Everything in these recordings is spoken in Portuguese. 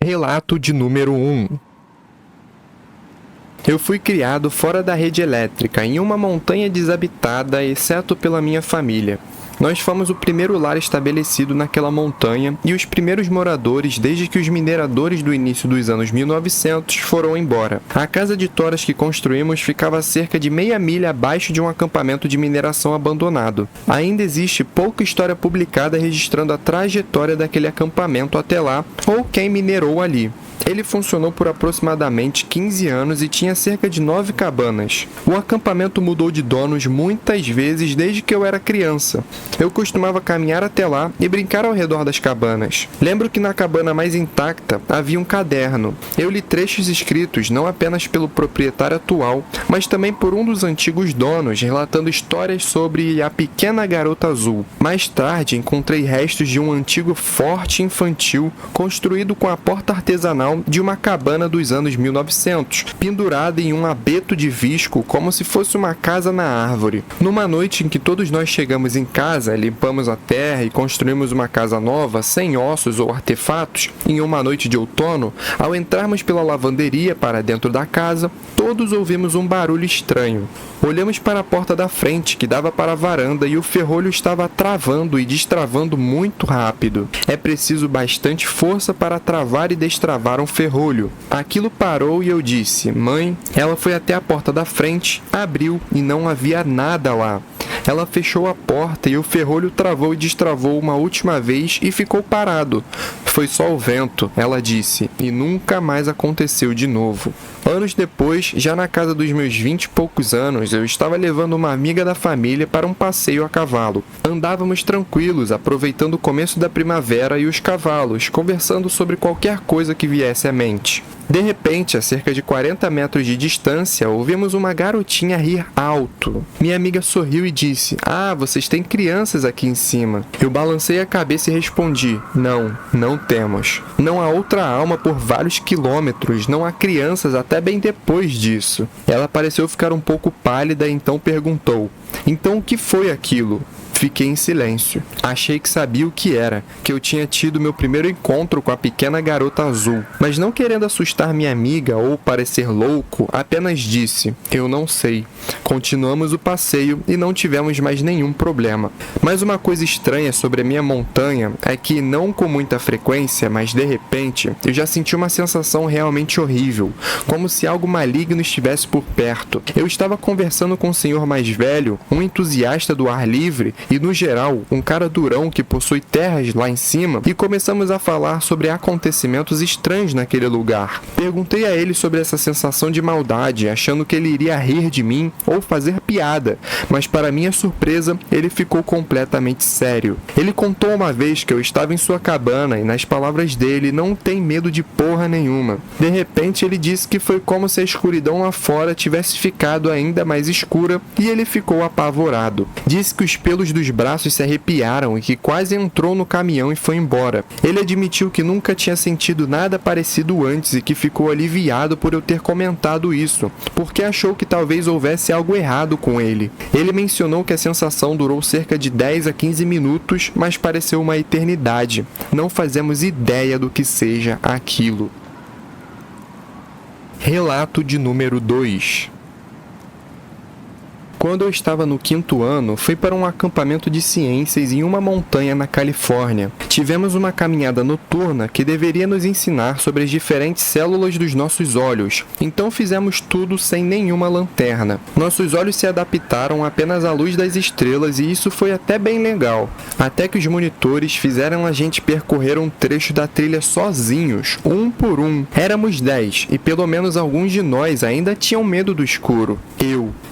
Relato de número 1. Eu fui criado fora da rede elétrica, em uma montanha desabitada, exceto pela minha família. Nós fomos o primeiro lar estabelecido naquela montanha e os primeiros moradores desde que os mineradores do início dos anos 1900 foram embora. A casa de toras que construímos ficava a cerca de meia milha abaixo de um acampamento de mineração abandonado. Ainda existe pouca história publicada registrando a trajetória daquele acampamento até lá ou quem minerou ali. Ele funcionou por aproximadamente 15 anos e tinha cerca de 9 cabanas. O acampamento mudou de donos muitas vezes desde que eu era criança. Eu costumava caminhar até lá e brincar ao redor das cabanas. Lembro que na cabana mais intacta havia um caderno. Eu li trechos escritos não apenas pelo proprietário atual, mas também por um dos antigos donos, relatando histórias sobre a pequena garota azul. Mais tarde, encontrei restos de um antigo forte infantil construído com a porta artesanal de uma cabana dos anos 1900, pendurada em um abeto de visco como se fosse uma casa na árvore. Numa noite em que todos nós chegamos em casa, limpamos a terra e construímos uma casa nova, sem ossos ou artefatos, em uma noite de outono, ao entrarmos pela lavanderia para dentro da casa, todos ouvimos um barulho estranho. Olhamos para a porta da frente, que dava para a varanda, e o ferrolho estava travando e destravando muito rápido. É preciso bastante força para travar e destravar um ferrolho. Aquilo parou e eu disse: "Mãe." Ela foi até a porta da frente, abriu e não havia nada lá. Ela fechou a porta e o ferrolho travou e destravou uma última vez e ficou parado. "Foi só o vento," ela disse, e nunca mais aconteceu de novo. Anos depois, já na casa dos meus 20 e poucos anos, eu estava levando uma amiga da família para um passeio a cavalo. Andávamos tranquilos, aproveitando o começo da primavera e os cavalos, conversando sobre qualquer coisa que viesse à mente. De repente, a cerca de 40 metros de distância, ouvimos uma garotinha rir alto. Minha amiga sorriu e disse: "Ah, vocês têm crianças aqui em cima." Eu balancei a cabeça e respondi: "Não, não temos. Não há outra alma por vários quilômetros, não há crianças até bem depois disso." Ela pareceu ficar um pouco pálida e então perguntou: "Então o que foi aquilo?" Fiquei em silêncio. Achei que sabia o que era, que eu tinha tido meu primeiro encontro com a pequena garota azul. Mas não querendo assustar minha amiga ou parecer louco, apenas disse: "Eu não sei." Continuamos o passeio e não tivemos mais nenhum problema. Mas uma coisa estranha sobre a minha montanha é que, não com muita frequência, mas de repente, eu já senti uma sensação realmente horrível, como se algo maligno estivesse por perto. Eu estava conversando com um senhor mais velho, um entusiasta do ar livre, e, no geral, um cara durão que possui terras lá em cima, e começamos a falar sobre acontecimentos estranhos naquele lugar. Perguntei a ele sobre essa sensação de maldade, achando que ele iria rir de mim ou fazer piada, mas para minha surpresa, ele ficou completamente sério. Ele contou uma vez que eu estava em sua cabana e, nas palavras dele, não tem medo de porra nenhuma. De repente, ele disse que foi como se a escuridão lá fora tivesse ficado ainda mais escura e ele ficou apavorado. Disse que os pelos dos braços se arrepiaram e que quase entrou no caminhão e foi embora. Ele admitiu que nunca tinha sentido nada parecido antes e que ficou aliviado por eu ter comentado isso, porque achou que talvez houvesse algo errado com ele. Ele mencionou que a sensação durou cerca de 10 a 15 minutos, mas pareceu uma eternidade. Não fazemos ideia do que seja aquilo. Relato de número 2. Quando eu estava no 5º ano, fui para um acampamento de ciências em uma montanha na Califórnia. Tivemos uma caminhada noturna que deveria nos ensinar sobre as diferentes células dos nossos olhos, então fizemos tudo sem nenhuma lanterna. Nossos olhos se adaptaram apenas à luz das estrelas e isso foi até bem legal. Até que os monitores fizeram a gente percorrer um trecho da trilha sozinhos, um por um. Éramos 10 e pelo menos alguns de nós ainda tinham medo do escuro.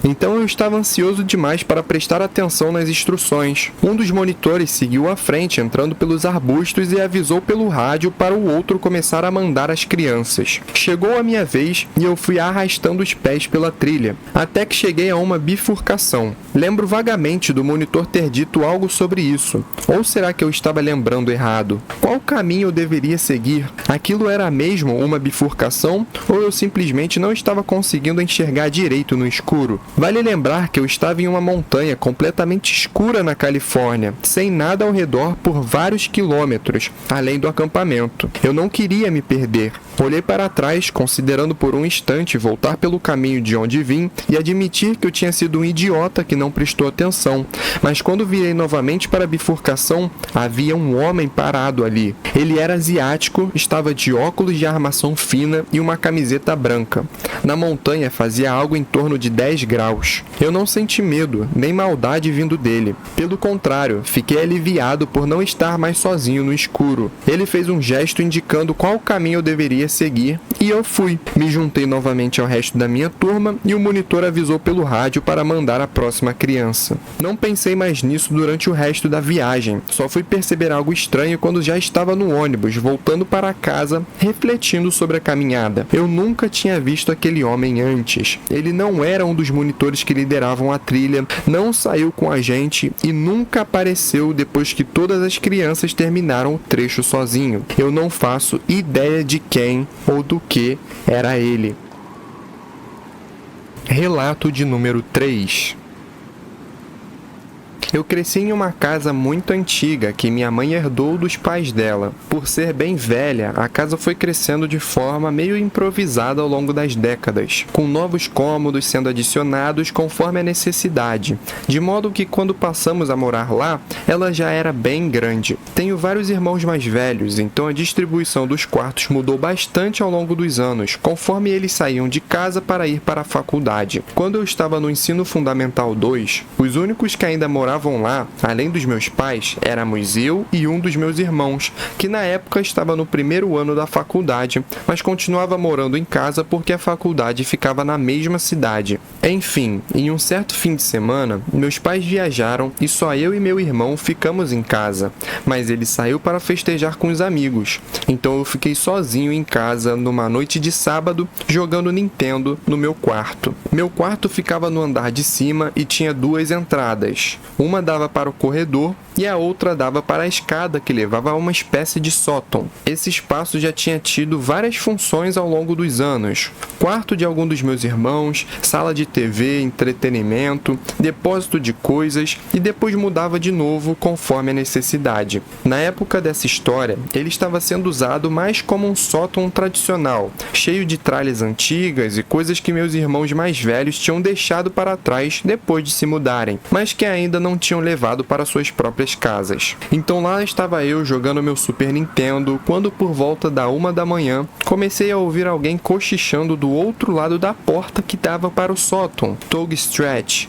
Então eu estava ansioso demais para prestar atenção nas instruções. Um dos monitores seguiu à frente, entrando pelos arbustos e avisou pelo rádio para o outro começar a mandar as crianças. Chegou a minha vez e eu fui arrastando os pés pela trilha, até que cheguei a uma bifurcação. Lembro vagamente do monitor ter dito algo sobre isso. Ou será que eu estava lembrando errado? Qual caminho eu deveria seguir? Aquilo era mesmo uma bifurcação ou eu simplesmente não estava conseguindo enxergar direito no escuro? Vale lembrar que eu estava em uma montanha completamente escura na Califórnia, sem nada ao redor por vários quilômetros, além do acampamento. Eu não queria me perder. Olhei para trás, considerando por um instante voltar pelo caminho de onde vim e admitir que eu tinha sido um idiota que não prestou atenção. Mas quando virei novamente para a bifurcação, havia um homem parado ali. Ele era asiático, estava de óculos de armação fina e uma camiseta branca. Na montanha fazia algo em torno de 10 graus. Eu não senti medo, nem maldade vindo dele. Pelo contrário, fiquei aliviado por não estar mais sozinho no escuro. Ele fez um gesto indicando qual caminho eu deveria seguir e eu fui. Me juntei novamente ao resto da minha turma e o monitor avisou pelo rádio para mandar a próxima criança. Não pensei mais nisso durante o resto da viagem. Só fui perceber algo estranho quando já estava no ônibus, voltando para casa, refletindo sobre a caminhada. Eu nunca tinha visto aquele homem antes. Ele não era um dos monitores que lideravam a trilha, não saiu com a gente e nunca apareceu depois que todas as crianças terminaram o trecho sozinho. Eu não faço ideia de quem ou do que era ele. Relato de número 3. Eu cresci em uma casa muito antiga que minha mãe herdou dos pais dela. Por ser bem velha, a casa foi crescendo de forma meio improvisada ao longo das décadas, com novos cômodos sendo adicionados conforme a necessidade, de modo que quando passamos a morar lá, ela já era bem grande. Tenho vários irmãos mais velhos, então a distribuição dos quartos mudou bastante ao longo dos anos, conforme eles saíam de casa para ir para a faculdade. Quando eu estava no ensino fundamental 2, os únicos que ainda moravam lá, além dos meus pais, éramos eu e um dos meus irmãos, que na época estava no primeiro ano da faculdade, mas continuava morando em casa porque a faculdade ficava na mesma cidade. Enfim, em um certo fim de semana, meus pais viajaram e só eu e meu irmão ficamos em casa, mas ele saiu para festejar com os amigos. Então eu fiquei sozinho em casa numa noite de sábado, jogando Nintendo no meu quarto. Meu quarto ficava no andar de cima e tinha duas entradas. Uma dava para o corredor e a outra dava para a escada que levava a uma espécie de sótão. Esse espaço já tinha tido várias funções ao longo dos anos. Quarto de algum dos meus irmãos, sala de TV, entretenimento, depósito de coisas e depois mudava de novo conforme a necessidade. Na época dessa história, ele estava sendo usado mais como um sótão tradicional, cheio de tralhas antigas e coisas que meus irmãos mais velhos tinham deixado para trás depois de se mudarem, mas que ainda não tinham levado para suas próprias casas. Então lá estava eu jogando meu Super Nintendo, quando por volta da 1 da manhã, comecei a ouvir alguém cochichando do outro lado da porta que dava para o sótão. Tog Stretch,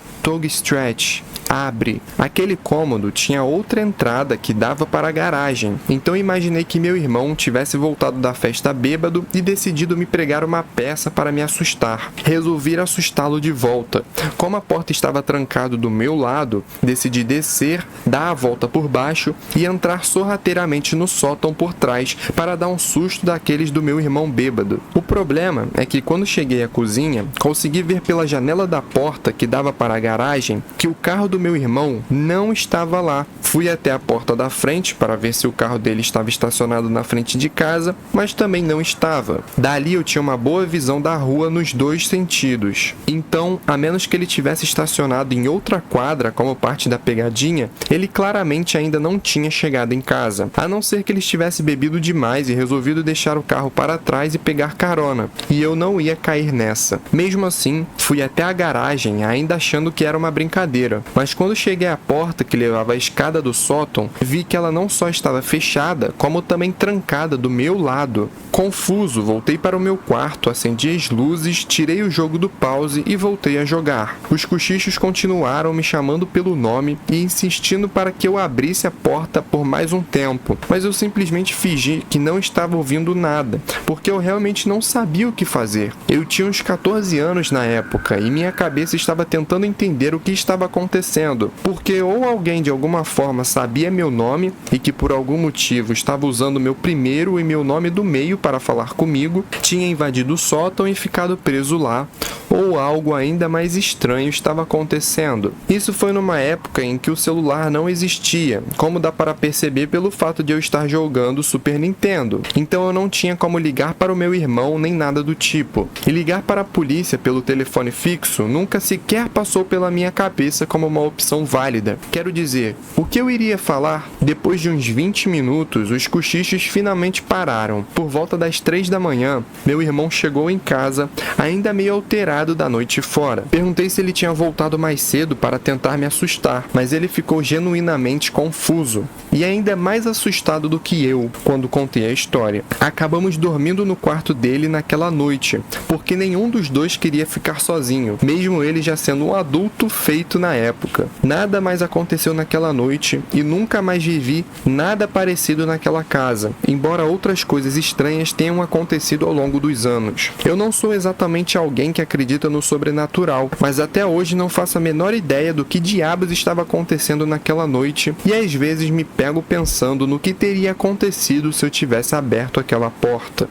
abre. Aquele cômodo tinha outra entrada que dava para a garagem, então imaginei que meu irmão tivesse voltado da festa bêbado e decidido me pregar uma peça para me assustar. Resolvi assustá-lo de volta. Como a porta estava trancada do meu lado, decidi descer, dar a volta por baixo e entrar sorrateiramente no sótão por trás para dar um susto daqueles do meu irmão bêbado. O problema é que quando cheguei à cozinha, consegui ver pela janela da porta que dava para a garagem que o carro do meu irmão não estava lá. Fui até a porta da frente para ver se o carro dele estava estacionado na frente de casa, mas também não estava. Dali eu tinha uma boa visão da rua nos dois sentidos. Então, a menos que ele tivesse estacionado em outra quadra como parte da pegadinha, ele claramente ainda não tinha chegado em casa, a não ser que ele estivesse bebido demais e resolvido deixar o carro para trás e pegar carona, e eu não ia cair nessa. Mesmo assim, fui até a garagem ainda achando que era uma brincadeira, mas quando cheguei à porta que levava à escada do sótão, vi que ela não só estava fechada, como também trancada do meu lado. Confuso, voltei para o meu quarto, acendi as luzes, tirei o jogo do pause e voltei a jogar. Os cochichos continuaram me chamando pelo nome e insistindo para que eu abrisse a porta por mais um tempo, mas eu simplesmente fingi que não estava ouvindo nada, porque eu realmente não sabia o que fazer. Eu tinha uns 14 anos na época e minha cabeça estava tentando entender o que estava acontecendo, porque ou alguém de alguma forma sabia meu nome e que por algum motivo estava usando meu primeiro e meu nome do meio para falar comigo, tinha invadido o sótão e ficado preso lá, ou algo ainda mais estranho estava acontecendo. Isso foi numa época em que o celular não existia, como dá para perceber pelo fato de eu estar jogando Super Nintendo. Então eu não tinha como ligar para o meu irmão nem nada do tipo. E ligar para a polícia pelo telefone fixo nunca sequer passou pela minha cabeça como uma opção válida. Quero dizer, o que eu iria falar? Depois de uns 20 minutos, os cochichos finalmente pararam. Por volta das 3 da manhã, meu irmão chegou em casa, ainda meio alterado da noite fora. Perguntei se ele tinha voltado mais cedo para tentar me assustar, mas ele ficou genuinamente confuso e ainda mais assustado do que eu quando contei a história. Acabamos dormindo no quarto dele naquela noite, porque nenhum dos dois queria ficar sozinho, mesmo ele já sendo um adulto feito na época. Nada mais aconteceu naquela noite e nunca mais vivi nada parecido naquela casa, embora outras coisas estranhas tenham acontecido ao longo dos anos. Eu não sou exatamente alguém que acredita no sobrenatural, mas até hoje não faço a menor ideia do que diabos estava acontecendo naquela noite e às vezes me pego pensando no que teria acontecido se eu tivesse aberto aquela porta.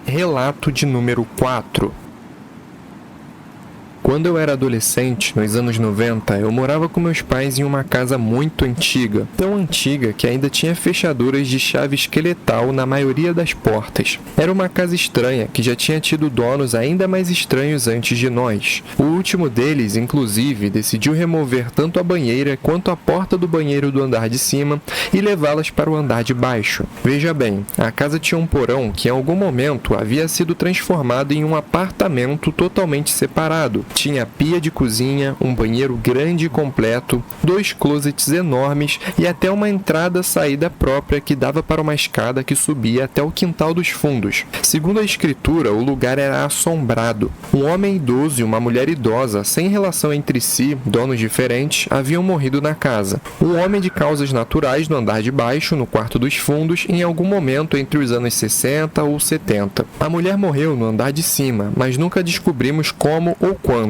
Relato de número 4. Quando eu era adolescente, nos anos 90, eu morava com meus pais em uma casa muito antiga, tão antiga que ainda tinha fechaduras de chave esqueletal na maioria das portas. Era uma casa estranha que já tinha tido donos ainda mais estranhos antes de nós. O último deles, inclusive, decidiu remover tanto a banheira quanto a porta do banheiro do andar de cima e levá-las para o andar de baixo. Veja bem, a casa tinha um porão que em algum momento havia sido transformado em um apartamento totalmente separado. Tinha pia de cozinha, um banheiro grande e completo, 2 closets enormes e até uma entrada-saída própria que dava para uma escada que subia até o quintal dos fundos. Segundo a escritura, o lugar era assombrado. Um homem idoso e uma mulher idosa, sem relação entre si, donos diferentes, haviam morrido na casa. Um homem de causas naturais no andar de baixo, no quarto dos fundos, em algum momento entre os anos 60 ou 70. A mulher morreu no andar de cima, mas nunca descobrimos como ou quando.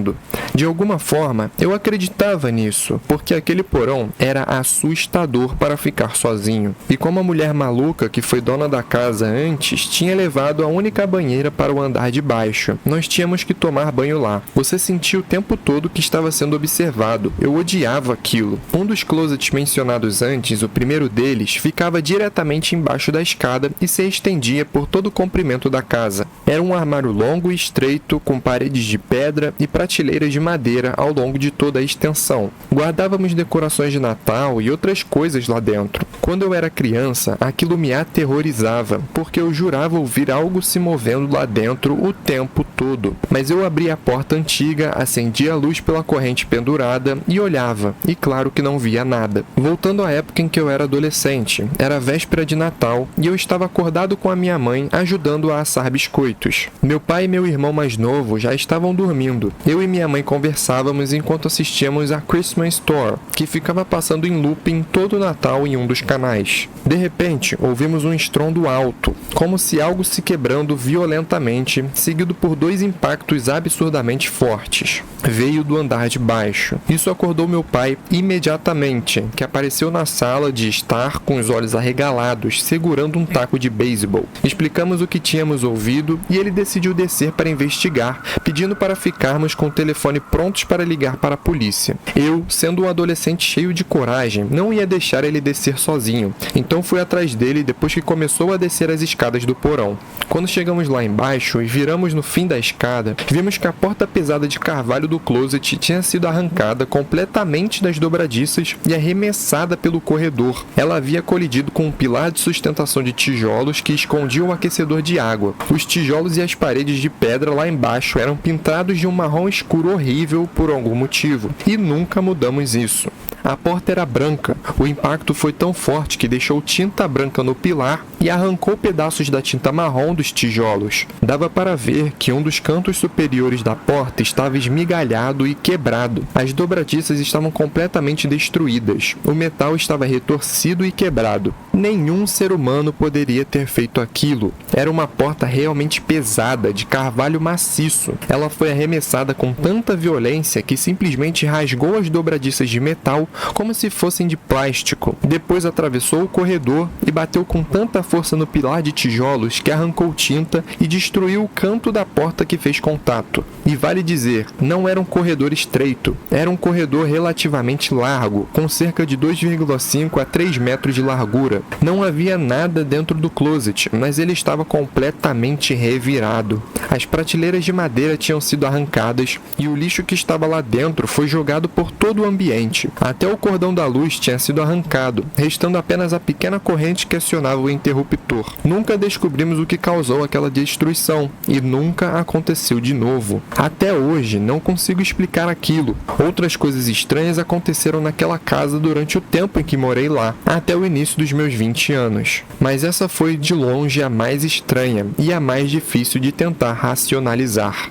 De alguma forma, eu acreditava nisso, porque aquele porão era assustador para ficar sozinho. E como a mulher maluca que foi dona da casa antes tinha levado a única banheira para o andar de baixo, nós tínhamos que tomar banho lá. Você sentia o tempo todo que estava sendo observado. Eu odiava aquilo. Um dos closets mencionados antes, o primeiro deles, ficava diretamente embaixo da escada e se estendia por todo o comprimento da casa. Era um armário longo e estreito, com paredes de pedra e prateleiras de madeira ao longo de toda a extensão. Guardávamos decorações de Natal e outras coisas lá dentro. Quando eu era criança, aquilo me aterrorizava, porque eu jurava ouvir algo se movendo lá dentro o tempo todo. Mas eu abria a porta antiga, acendia a luz pela corrente pendurada e olhava, e claro que não via nada. Voltando à época em que eu era adolescente, era véspera de Natal e eu estava acordado com a minha mãe ajudando a assar biscoitos. Meu pai e meu irmão mais novo já estavam dormindo. Eu e minha mãe conversávamos enquanto assistíamos a Christmas Store, que ficava passando em looping todo o Natal em um dos canais. De repente, ouvimos um estrondo alto, como se algo se quebrando violentamente, seguido por 2 impactos absurdamente fortes. Veio do andar de baixo. Isso acordou meu pai imediatamente, que apareceu na sala de estar com os olhos arregalados, segurando um taco de beisebol. Explicamos o que tínhamos ouvido e ele decidiu descer para investigar, pedindo para ficarmos com o telefone prontos para ligar para a polícia. Eu, sendo um adolescente cheio de coragem, não ia deixar ele descer sozinho, então fui atrás dele depois que começou a descer as escadas do porão. Quando chegamos lá embaixo e viramos no fim da escada, vimos que a porta pesada de carvalho do closet tinha sido arrancada completamente das dobradiças e arremessada pelo corredor. Ela havia colidido com um pilar de sustentação de tijolos que escondia o aquecedor de água. Os tijolos e as paredes de pedra lá embaixo eram pintados de um marrom escuro horrível por algum motivo, e nunca mudamos isso. A porta era branca. O impacto foi tão forte que deixou tinta branca no pilar e arrancou pedaços da tinta marrom dos tijolos. Dava para ver que um dos cantos superiores da porta estava esmigalhado e quebrado. As dobradiças estavam completamente destruídas. O metal estava retorcido e quebrado. Nenhum ser humano poderia ter feito aquilo. Era uma porta realmente pesada, de carvalho maciço. Ela foi arremessada com tanta violência que simplesmente rasgou as dobradiças de metal como se fossem de plástico. Depois atravessou o corredor e bateu com tanta força no pilar de tijolos que arrancou tinta e destruiu o canto da porta que fez contato. E vale dizer, não era um corredor estreito, era um corredor relativamente largo, com cerca de 2,5 a 3 metros de largura. Não havia nada dentro do closet, mas ele estava completamente revirado. As prateleiras de madeira tinham sido arrancadas e o lixo que estava lá dentro foi jogado por todo o ambiente. Até o cordão da luz tinha sido arrancado, restando apenas a pequena corrente que acionava o interruptor. Nunca descobrimos o que causou aquela destruição e nunca aconteceu de novo. Até hoje não consigo explicar aquilo. Outras coisas estranhas aconteceram naquela casa durante o tempo em que morei lá, até o início dos meus 20 anos. Mas essa foi de longe a mais estranha e a mais difícil de tentar racionalizar.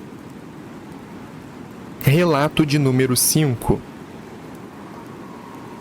Relato de número 5.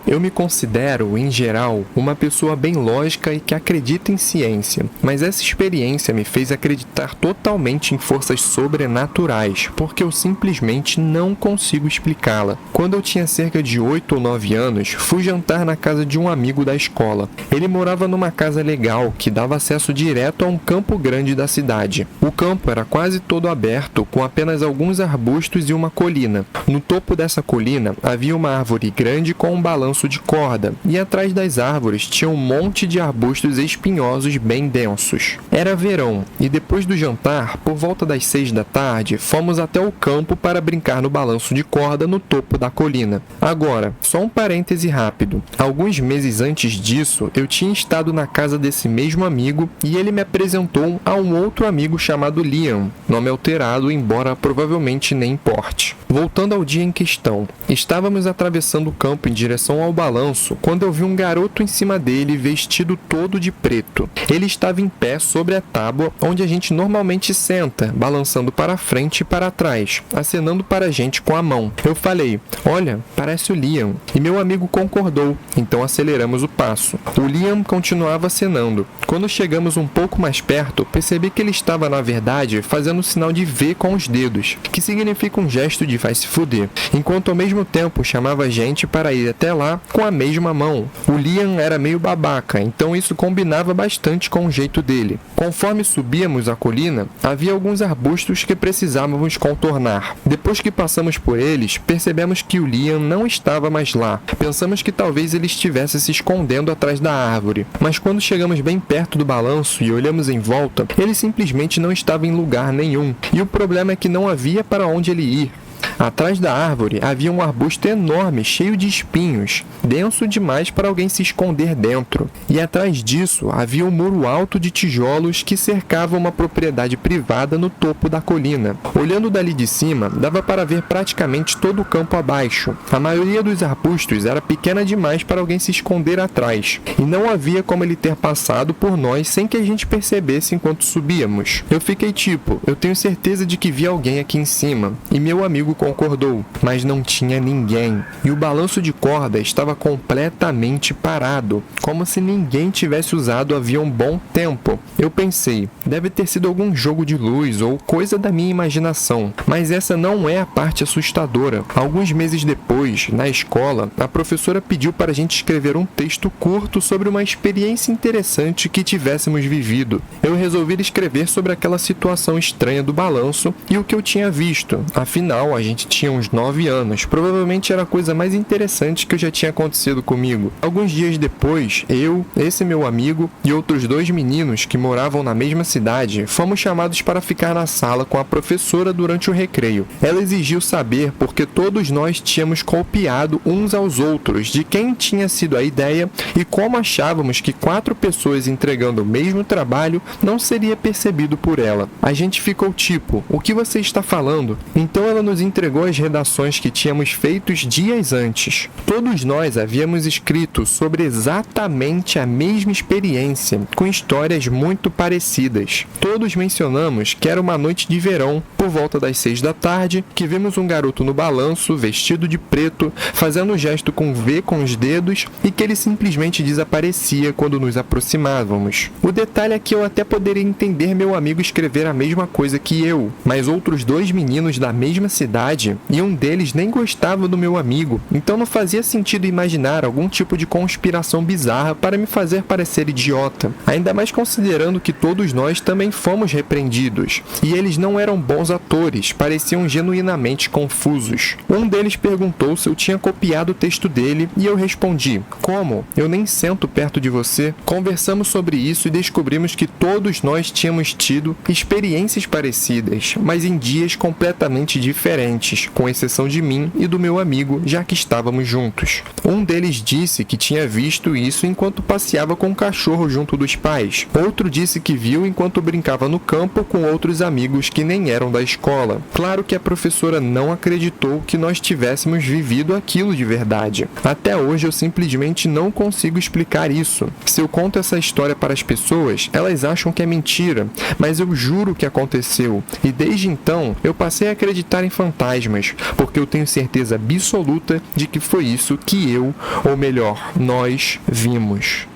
Eu me considero, em geral, uma pessoa bem lógica e que acredita em ciência, mas essa experiência me fez acreditar totalmente em forças sobrenaturais, porque eu simplesmente não consigo explicá-la. Quando eu tinha cerca de 8 ou 9 anos, fui jantar na casa de um amigo da escola. Ele morava numa casa legal que dava acesso direto a um campo grande da cidade. O campo era quase todo aberto, com apenas alguns arbustos e uma colina. No topo dessa colina havia uma árvore grande com um balanço de corda, e atrás das árvores tinha um monte de arbustos espinhosos bem densos. Era verão, e depois do jantar, por volta das 6 da tarde, fomos até o campo para brincar no balanço de corda no topo da colina. Agora, só um parêntese rápido. Alguns meses antes disso, eu tinha estado na casa desse mesmo amigo e ele me apresentou a um outro amigo chamado Liam, nome alterado, embora provavelmente nem importe. Voltando ao dia em questão, estávamos atravessando o campo em direção ao balanço quando eu vi um garoto em cima dele vestido todo de preto. Ele estava em pé sobre a tábua onde a gente normalmente senta, balançando para frente e para trás, acenando para a gente com a mão. Eu falei, olha, parece o Liam, e meu amigo concordou, então aceleramos o passo. O Liam continuava acenando. Quando chegamos um pouco mais perto, percebi que ele estava, na verdade, fazendo o sinal de V com os dedos, que significa um gesto de vai se fuder, enquanto ao mesmo tempo chamava a gente para ir até lá com a mesma mão. O Liam era meio babaca, então isso combinava bastante com o jeito dele. Conforme subíamos a colina, havia alguns arbustos que precisávamos contornar. Depois que passamos por eles, percebemos que o Liam não estava mais lá. Pensamos que talvez ele estivesse se escondendo atrás da árvore, mas quando chegamos bem perto do balanço e olhamos em volta, ele simplesmente não estava em lugar nenhum, e o problema é que não havia para onde ele ir. Atrás da árvore havia um arbusto enorme, cheio de espinhos, denso demais para alguém se esconder dentro. E atrás disso havia um muro alto de tijolos que cercava uma propriedade privada no topo da colina. Olhando dali de cima, dava para ver praticamente todo o campo abaixo. A maioria dos arbustos era pequena demais para alguém se esconder atrás, e não havia como ele ter passado por nós sem que a gente percebesse enquanto subíamos. Eu fiquei tipo, eu tenho certeza de que vi alguém aqui em cima, e meu amigo concordou, mas não tinha ninguém. E o balanço de corda estava completamente parado, como se ninguém tivesse usado havia um bom tempo. Eu pensei, deve ter sido algum jogo de luz ou coisa da minha imaginação, mas essa não é a parte assustadora. Alguns meses depois, na escola, a professora pediu para a gente escrever um texto curto sobre uma experiência interessante que tivéssemos vivido. Eu resolvi escrever sobre aquela situação estranha do balanço e o que eu tinha visto. Afinal, a gente tinha uns 9 anos. Provavelmente era a coisa mais interessante que já tinha acontecido comigo. Alguns dias depois, eu, esse meu amigo e outros 2 meninos que moravam na mesma cidade, fomos chamados para ficar na sala com a professora durante o recreio. Ela exigiu saber porque todos nós tínhamos copiado uns aos outros de quem tinha sido a ideia e como achávamos que 4 pessoas entregando o mesmo trabalho não seria percebido por ela. A gente ficou tipo, o que você está falando? Então ela nos entregou as redações que tínhamos feitos dias antes. Todos nós havíamos escrito sobre exatamente a mesma experiência, com histórias muito parecidas. Todos mencionamos que era uma noite de verão, por volta das 6 da tarde, que vimos um garoto no balanço, vestido de preto, fazendo um gesto com V com os dedos e que ele simplesmente desaparecia quando nos aproximávamos. O detalhe é que eu até poderia entender meu amigo escrever a mesma coisa que eu, mas outros 2 meninos da mesma cidade verdade, e um deles nem gostava do meu amigo, então não fazia sentido imaginar algum tipo de conspiração bizarra para me fazer parecer idiota, ainda mais considerando que todos nós também fomos repreendidos, e eles não eram bons atores, pareciam genuinamente confusos. Um deles perguntou se eu tinha copiado o texto dele e eu respondi: como? Eu nem sento perto de você. Conversamos sobre isso e descobrimos que todos nós tínhamos tido experiências parecidas, mas em dias completamente diferentes, com exceção de mim e do meu amigo, já que estávamos juntos. Um deles disse que tinha visto isso enquanto passeava com o cachorro junto dos pais. Outro disse que viu enquanto brincava no campo com outros amigos que nem eram da escola. Claro que a professora não acreditou que nós tivéssemos vivido aquilo de verdade. Até hoje eu simplesmente não consigo explicar isso. Se eu conto essa história para as pessoas, elas acham que é mentira, mas eu juro que aconteceu. E desde então, eu passei a acreditar em fantasmas, porque eu tenho certeza absoluta de que foi isso que eu, ou melhor, nós, vimos.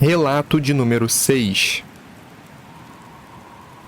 Relato de número 6.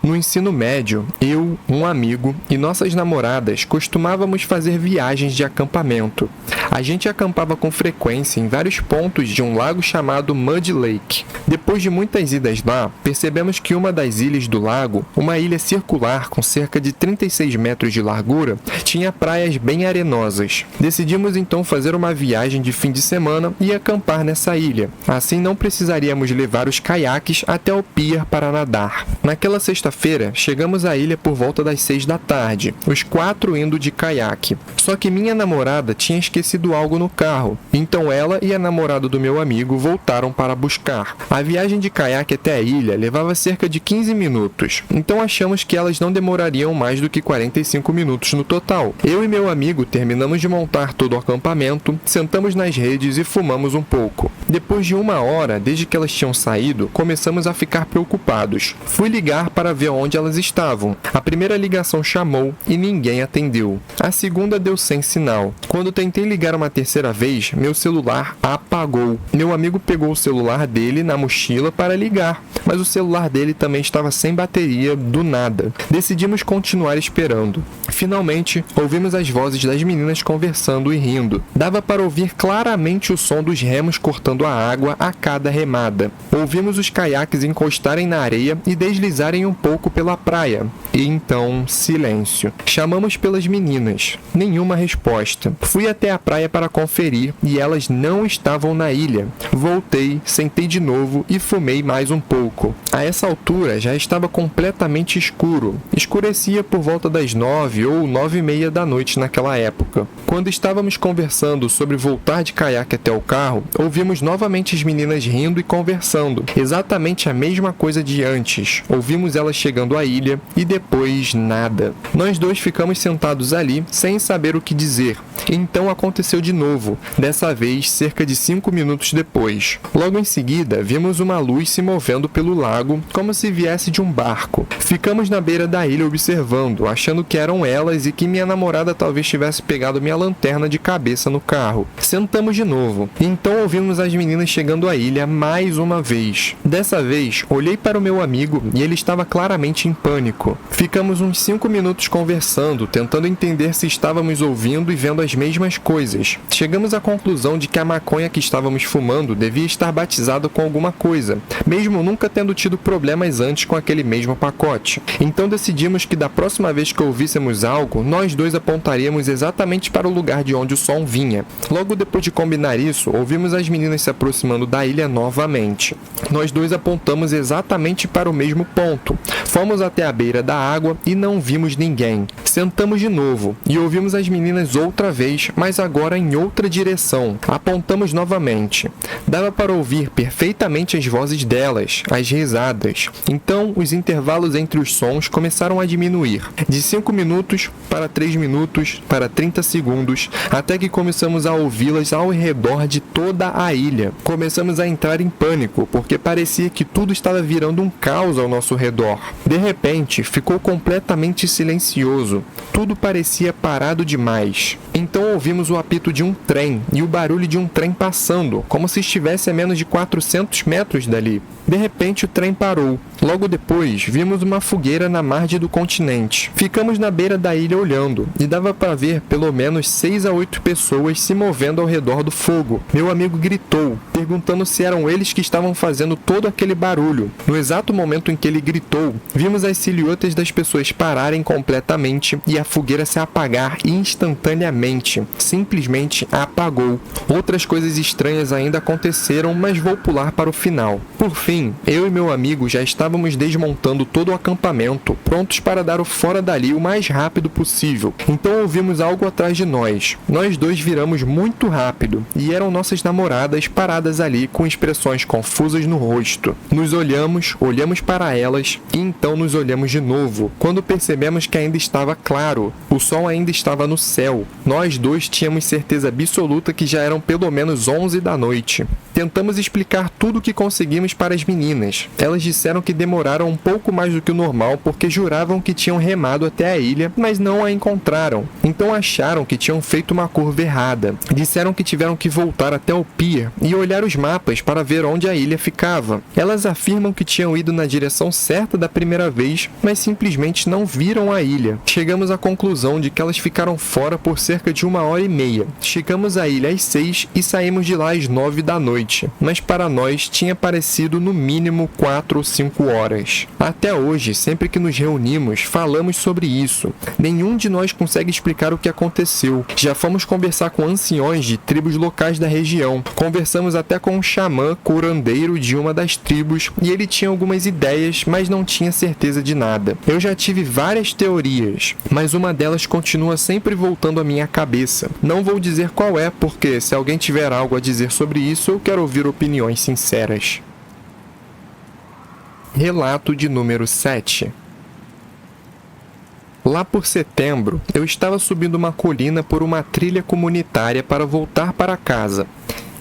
No ensino médio, eu, um amigo e nossas namoradas costumávamos fazer viagens de acampamento. A gente acampava com frequência em vários pontos de um lago chamado Mud Lake. Depois de muitas idas lá, percebemos que uma das ilhas do lago, uma ilha circular com cerca de 36 metros de largura, tinha praias bem arenosas. Decidimos então fazer uma viagem de fim de semana e acampar nessa ilha. Assim não precisaríamos levar os caiaques até o pier para nadar. Naquela sexta-feira, chegamos à ilha por volta das 6 da tarde, os 4 indo de caiaque. Só que minha namorada tinha esquecido algo no carro, então ela e a namorada do meu amigo voltaram para buscar. A viagem de caiaque até a ilha levava cerca de 15 minutos, então achamos que elas não demorariam mais do que 45 minutos no total. Eu e meu amigo terminamos de montar todo o acampamento, sentamos nas redes e fumamos um pouco. Depois de 1 hora, desde que elas tinham saído, começamos a ficar preocupados. Fui ligar para ver onde elas estavam. A primeira ligação chamou e ninguém atendeu. A segunda deu sem sinal. Quando tentei ligar uma terceira vez, meu celular apagou. Meu amigo pegou o celular dele na mochila para ligar, mas o celular dele também estava sem bateria do nada. Decidimos continuar esperando. Finalmente, ouvimos as vozes das meninas conversando e rindo. Dava para ouvir claramente o som dos remos cortando a água a cada remada. Ouvimos os caiaques encostarem na areia e deslizarem um pouco pela praia. E então, silêncio. Chamamos pelas meninas. Nenhuma resposta. Fui até a praia para conferir e elas não estavam na ilha. Voltei, sentei de novo e fumei mais um pouco. A essa altura já estava completamente escuro. Escurecia por volta das 9 ou 9:30 da noite naquela época. Quando estávamos conversando sobre voltar de caiaque até o carro, ouvimos novamente as meninas rindo e conversando. Exatamente a mesma coisa de antes. Ouvimos elas chegando à ilha e depois nada. Nós dois ficamos sentados ali sem saber o que dizer. Então aconteceu de novo, dessa vez cerca de 5 minutos depois. Logo em seguida, vimos uma luz se movendo pelo lago como se viesse de um barco. Ficamos na beira da ilha observando, achando que eram elas e que minha namorada talvez tivesse pegado minha lanterna de cabeça no carro. Sentamos de novo. Então ouvimos as meninas chegando à ilha mais uma vez. Dessa vez, olhei para o meu amigo e ele estava claramente em pânico. Ficamos uns 5 minutos conversando, tentando entender se estávamos ouvindo e vendo as mesmas coisas. Chegamos à conclusão de que a maconha que estávamos fumando devia estar batizada com alguma coisa, mesmo nunca tendo tido problemas antes com aquele mesmo pacote. Então decidimos que da próxima vez que ouvíssemos algo, nós dois apontaríamos exatamente para o lugar de onde o som vinha. Logo depois de combinar isso, ouvimos as meninas se aproximando da ilha novamente. Nós dois apontamos exatamente para o mesmo ponto. Fomos até a beira da água e não vimos ninguém. Sentamos de novo e ouvimos as meninas outra vez, mas agora em outra direção. Apontamos novamente. Dava para ouvir perfeitamente as vozes delas, as risadas. Então, os intervalos entre os sons começaram a diminuir. De 5 minutos para 3 minutos, para 30 segundos, até que começamos a ouvi-las ao redor de toda a ilha. Começamos a entrar em pânico, porque parecia que tudo estava virando um caos ao nosso redor. De repente, ficou completamente silencioso. Tudo parecia parado demais. Então ouvimos o apito de um trem e o barulho de um trem passando, como se estivesse a menos de 400 metros dali. De repente o trem parou. Logo depois, vimos uma fogueira na margem do continente. Ficamos na beira da ilha olhando, e dava para ver pelo menos 6 a 8 pessoas se movendo ao redor do fogo. Meu amigo gritou, perguntando se eram eles que estavam fazendo todo aquele barulho. No exato momento em que ele gritou, vimos as silhuetas das pessoas pararem completamente e a fogueira se apagar instantaneamente. Simplesmente a apagou. Outras coisas estranhas ainda aconteceram, mas vou pular para o final. Por fim, eu e meu amigo já estávamos desmontando todo o acampamento, prontos para dar o fora dali o mais rápido possível. Então ouvimos algo atrás de nós. Nós dois viramos muito rápido, e eram nossas namoradas paradas ali com expressões confusas no rosto. Nos olhamos para elas, e então nos olhamos de novo, quando percebemos que ainda estava claro. O sol ainda estava no céu. Nós dois tínhamos certeza absoluta que já eram pelo menos 11 da noite. Tentamos explicar tudo o que conseguimos para as meninas. Elas disseram que demoraram um pouco mais do que o normal porque juravam que tinham remado até a ilha, mas não a encontraram. Então acharam que tinham feito uma curva errada. Disseram que tiveram que voltar até o pier e olhar os mapas para ver onde a ilha ficava. Elas afirmam que tinham ido na direção certa da primeira vez, mas simplesmente não viram a ilha. Chegamos à conclusão de que elas ficaram fora por cerca de 1h30. Chegamos à ilha às 6 e saímos de lá às 9 da noite. Mas para nós tinha parecido no mínimo 4 ou 5 horas. Até hoje, sempre que nos reunimos, falamos sobre isso. Nenhum de nós consegue explicar o que aconteceu. Já fomos conversar com anciões de tribos locais da região. Conversamos até com um xamã curandeiro de uma das tribos e ele tinha algumas ideias, mas não tinha certeza de nada. Eu já tive várias teorias, mas uma delas continua sempre voltando à minha cabeça. Não vou dizer qual é, porque se alguém tiver algo a dizer sobre isso, eu quero ouvir opiniões sinceras. Relato de número 7. Lá por setembro, eu estava subindo uma colina por uma trilha comunitária para voltar para casa.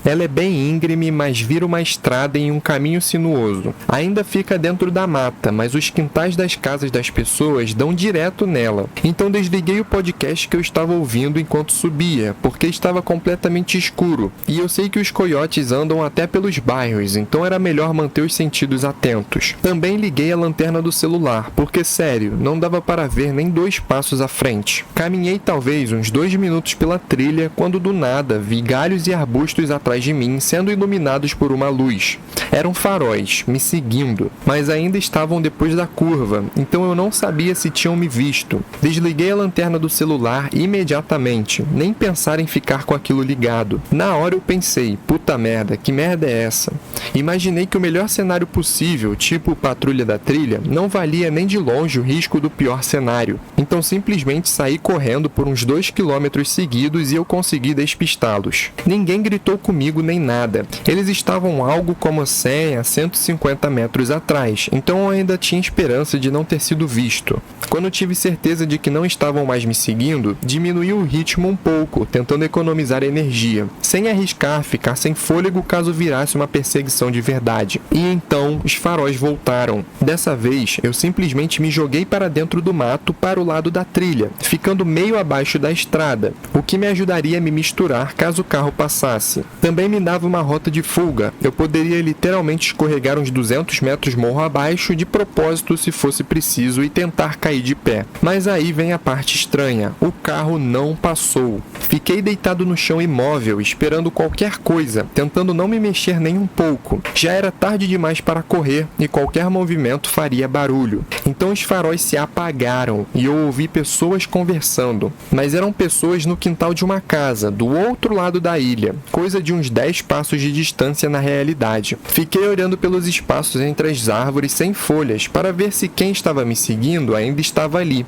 Ela é bem íngreme, mas vira uma estrada em um caminho sinuoso. Ainda fica dentro da mata, mas os quintais das casas das pessoas dão direto nela. Então desliguei o podcast que eu estava ouvindo enquanto subia, porque estava completamente escuro. E eu sei que os coiotes andam até pelos bairros, então era melhor manter os sentidos atentos. Também liguei a lanterna do celular, porque sério, não dava para ver nem 2 passos à frente. Caminhei talvez uns 2 minutos pela trilha, quando do nada vi galhos e arbustos atrás de mim, sendo iluminados por uma luz. Eram faróis, me seguindo, mas ainda estavam depois da curva, então eu não sabia se tinham me visto. Desliguei a lanterna do celular imediatamente, nem pensar em ficar com aquilo ligado. Na hora eu pensei, puta merda, que merda é essa? Imaginei que o melhor cenário possível, tipo patrulha da trilha, não valia nem de longe o risco do pior cenário. Então simplesmente saí correndo por uns 2 quilômetros seguidos e eu consegui despistá-los. Ninguém gritou comigo nem nada. Eles estavam algo como 100 a 150 metros atrás, então eu ainda tinha esperança de não ter sido visto. Quando tive certeza de que não estavam mais me seguindo, diminui o ritmo um pouco, tentando economizar energia, sem arriscar ficar sem fôlego caso virasse uma perseguição de verdade. E então os faróis voltaram. Dessa vez, eu simplesmente me joguei para dentro do mato para o lado da trilha, ficando meio abaixo da estrada, o que me ajudaria a me misturar caso o carro passasse. Também me dava uma rota de fuga. Eu poderia literalmente escorregar uns 200 metros morro abaixo de propósito se fosse preciso e tentar cair de pé. Mas aí vem a parte estranha. O carro não passou. Fiquei deitado no chão imóvel, esperando qualquer coisa, tentando não me mexer nem um pouco. Já era tarde demais para correr e qualquer movimento faria barulho. Então os faróis se apagaram e eu ouvi pessoas conversando. Mas eram pessoas no quintal de uma casa, do outro lado da ilha, coisa de uns 10 passos de distância na realidade. Fiquei olhando pelos espaços entre as árvores sem folhas para ver se quem estava me seguindo ainda estava ali.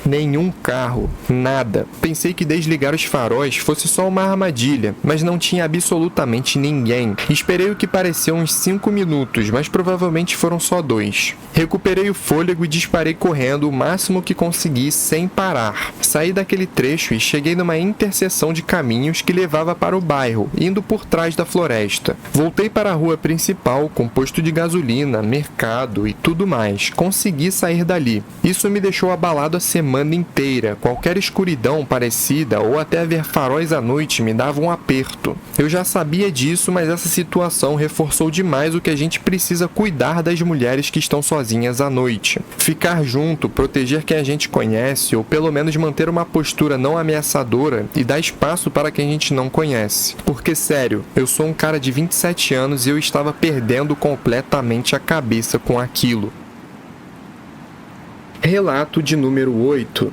Nenhum carro, nada. Pensei que desligar os faróis fosse só uma armadilha, mas não tinha absolutamente ninguém. Esperei o que pareceu uns 5 minutos, mas provavelmente foram só 2. Recuperei o fôlego e disparei correndo o máximo que consegui sem parar. Saí daquele trecho e cheguei numa interseção de caminhos que levava para o bairro, indo por trás da floresta. Voltei para a rua principal com posto de gasolina, mercado e tudo mais. Consegui sair dali. Isso me deixou abalado a semana inteira. Qualquer escuridão parecida ou até ver faróis à noite me dava um aperto. Eu já sabia disso, mas essa situação reforçou demais o que a gente precisa cuidar das mulheres que estão sozinhas à noite. Ficar junto, proteger quem a gente conhece ou pelo menos manter uma postura não ameaçadora e dar espaço para quem a gente não conhece. Porque, sério, eu sou um cara de 27 anos e eu estava perdendo completamente a cabeça com aquilo. Relato de número 8.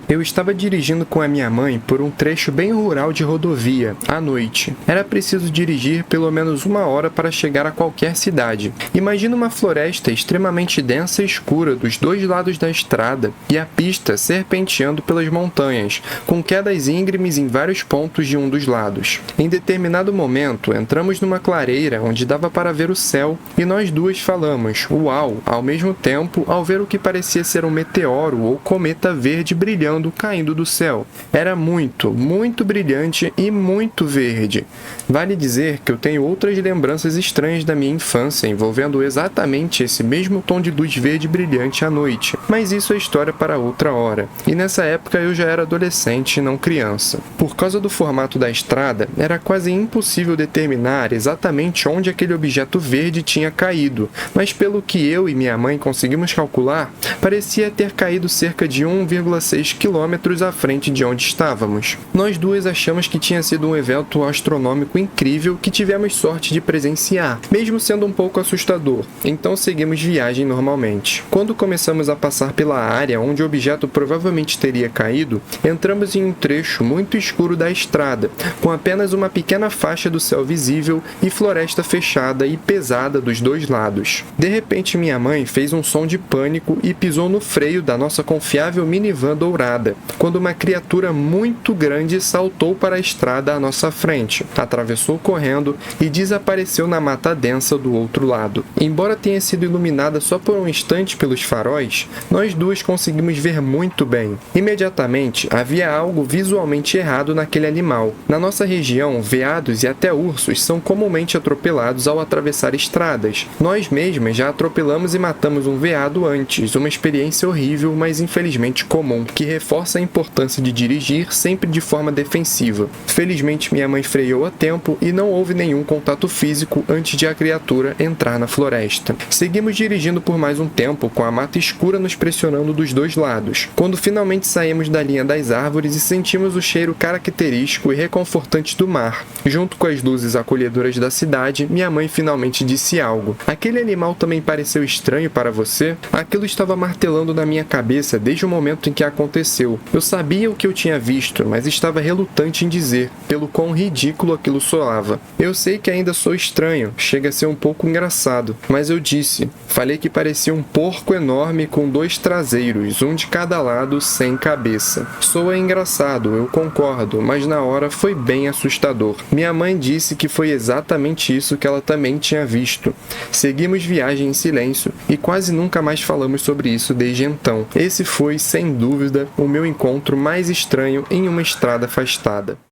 Eu estava dirigindo com a minha mãe por um trecho bem rural de rodovia, à noite. Era preciso dirigir pelo menos 1 hora para chegar a qualquer cidade. Imagina uma floresta extremamente densa e escura dos dois lados da estrada e a pista serpenteando pelas montanhas, com quedas íngremes em vários pontos de um dos lados. Em determinado momento, entramos numa clareira onde dava para ver o céu e nós duas falamos "uau" ao mesmo tempo ao ver o que parecia ser um meteoro ou cometa verde brilhando caindo do céu. Era muito, muito brilhante e muito verde. Vale dizer que eu tenho outras lembranças estranhas da minha infância envolvendo exatamente esse mesmo tom de luz verde brilhante à noite, mas isso é história para outra hora. E nessa época eu já era adolescente e não criança. Por causa do formato da estrada, era quase impossível determinar exatamente onde aquele objeto verde tinha caído, mas pelo que eu e minha mãe conseguimos calcular, parecia ter caído cerca de 1,6 quilômetros à frente de onde estávamos. Nós duas achamos que tinha sido um evento astronômico incrível que tivemos sorte de presenciar, mesmo sendo um pouco assustador, então seguimos viagem normalmente. Quando começamos a passar pela área onde o objeto provavelmente teria caído, entramos em um trecho muito escuro da estrada, com apenas uma pequena faixa do céu visível e floresta fechada e pesada dos dois lados. De repente minha mãe fez um som de pânico e pisou no freio da nossa confiável minivan dourada, quando uma criatura muito grande saltou para a estrada à nossa frente, atravessou correndo e desapareceu na mata densa do outro lado. Embora tenha sido iluminada só por um instante pelos faróis, nós duas conseguimos ver muito bem. Imediatamente, havia algo visualmente errado naquele animal. Na nossa região, veados e até ursos são comumente atropelados ao atravessar estradas. Nós mesmas já atropelamos e matamos um veado antes, uma experiência horrível, mas infelizmente comum, que reforça a importância de dirigir sempre de forma defensiva. Felizmente minha mãe freou a tempo e não houve nenhum contato físico antes de a criatura entrar na floresta. Seguimos dirigindo por mais um tempo com a mata escura nos pressionando dos dois lados, quando finalmente saímos da linha das árvores e sentimos o cheiro característico e reconfortante do mar. Junto com as luzes acolhedoras da cidade, minha mãe finalmente disse algo. "Aquele animal também pareceu estranho para você?" Aquilo estava martelando na minha cabeça desde o momento em que aconteceu. Eu sabia o que eu tinha visto, mas estava relutante em dizer, pelo quão ridículo aquilo soava. Eu sei que ainda sou estranho, chega a ser um pouco engraçado, mas eu disse. Falei que parecia um porco enorme com 2 traseiros, um de cada lado, sem cabeça. Soa engraçado, eu concordo, mas na hora foi bem assustador. Minha mãe disse que foi exatamente isso que ela também tinha visto. Seguimos viagem em silêncio e quase nunca mais falamos sobre isso desde então. Esse foi, sem dúvida, o meu encontro mais estranho em uma estrada afastada.